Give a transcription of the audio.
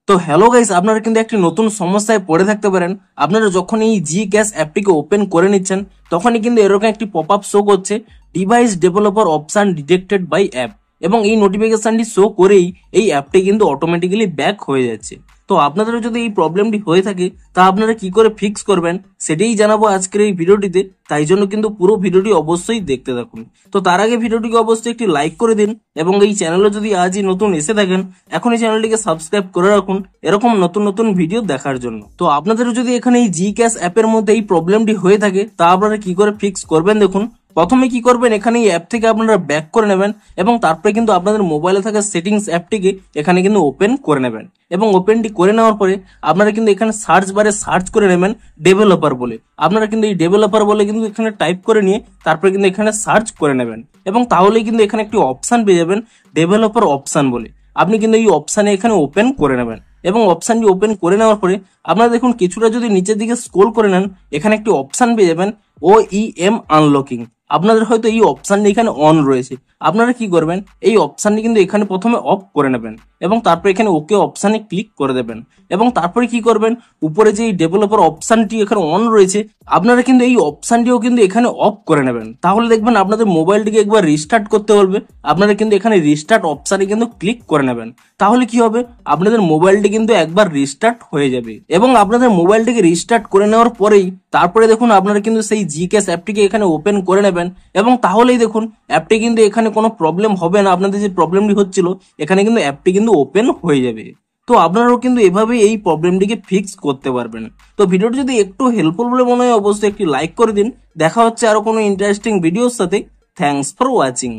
তো hello guys, আপনারা কিন্তু একটি নতুন সমস্যায় পড়ে থাকতে পারেন। আপনারা যখন এই জি ক্যাশ অ্যাপটিকে ওপেন করে নিচ্ছেন তখনই কিন্তু এরকম একটি পপ আপ শো করছে, device developer option detected by app, এবং এই নোটিফিকেশনটি শো করেই এই অ্যাপটি কিন্তু অটোমেটিক্যালি ব্যাক হয়ে যাচ্ছে। তো আপনাদেরও যদি এই প্রবলেমটি হয়ে থাকে তা আপনারা কি করে ফিক্স করবেন সেটাই জানাবো আজকের এই ভিডিওটিতে। তাই জন্য কিন্তু পুরো ভিডিওটি অবশ্যই দেখতে থাকুন। তো তার আগে ভিডিওটিকে অবশ্যই একটি লাইক করে দিন, এবং এই চ্যানেলে যদি আজই নতুন এসে থাকেন এখন এই চ্যানেলটিকে সাবস্ক্রাইব করে রাখুন এরকম নতুন নতুন ভিডিও দেখার জন্য। তো আপনাদেরও যদি এখানে এই জি ক্যাশ অ্যাপের মধ্যে এই প্রবলেমটি হয়ে থাকে তা আপনারা কি করে ফিক্স করবেন দেখুন। প্রথমে কি করবেন, এখানে এই অ্যাপ থেকে আপনারা ব্যাক করে নেবেন এবং তারপরে কিন্তু আপনাদের মোবাইলে থাকা সেটিংস অ্যাপটিকে এখানে কিন্তু ওপেন করে নেবেন, এবং ওপেনটি করে নেওয়ার পরে আপনারা কিন্তু এখানে সার্চ বারে সার্চ করে নেবেন ডেভেলপার বলে। আপনারা কিন্তু এই ডেভেলপার বলে কিন্তু এখানে টাইপ করে নিয়ে তারপরে কিন্তু এখানে সার্চ করে নেবেন, এবং তাহলেই কিন্তু এখানে একটি অপশন পেয়ে যাবেন ডেভেলপার অপশন বলে। আপনি কিন্তু এই অপশানে এখানে ওপেন করে নেবেন, এবং অপশানটি ওপেন করে নেওয়ার পরে আপনারা দেখুন কিছুটা যদি নিচের দিকে স্ক্রল করে নেন এখানে একটি অপশান পেয়ে যাবেন OEM আনলকিং। আপনাদের হয়তো এই অপশানটি এখানে অন রয়েছে, আপনারা কি করবেন এই অপশানটি কিন্তু এখানে প্রথমে অফ করে নেবেন এবং তারপর এখানে ওকে অপশানে ক্লিক করে দেবেন, এবং তারপরে কি করবেন উপরে যে ডেভেলপার অপশানটি এখানে অন রয়েছে আপনারা কিন্তু এই অপশানটিও কিন্তু এখানে অফ করে নেবেন। তাহলে দেখবেন আপনাদের মোবাইলটিকে একবার রিস্টার্ট করতে বলবে, আপনারা কিন্তু এখানে রিস্টার্ট অপশানে কিন্তু ক্লিক করে নেবেন। তাহলে কি হবে, আপনাদের মোবাইলটি কিন্তু একবার রিস্টার্ট হয়ে যাবে, এবং আপনাদের মোবাইলটিকে রিস্টার্ট করে নেওয়ার পরেই তারপরে দেখুন আপনারা কিন্তু সেই জি ক্যাশ অ্যাপটিকে এখানে ওপেন করে নেবেন, এবং তাহলেই দেখুন অ্যাপটি কিন্তু এখানে কোনো প্রবলেম হবে না। আপনাদের যে প্রবলেমটি হচ্ছিল এখানে কিন্তু অ্যাপটি কিন্তু ওপেন হয়ে যাবে। তো আপনারাও কিন্তু এভাবে এই প্রবলেমটিকে ফিক্স করতে পারবেন। তো ভিডিওটি যদি একটু হেল্পফুল বলে মনে হয় অবশ্যই একটি লাইক করে দিন। দেখা হচ্ছে আরো কোনো ইন্টারেস্টিং ভিডিওর সাথে। Thanks for watching.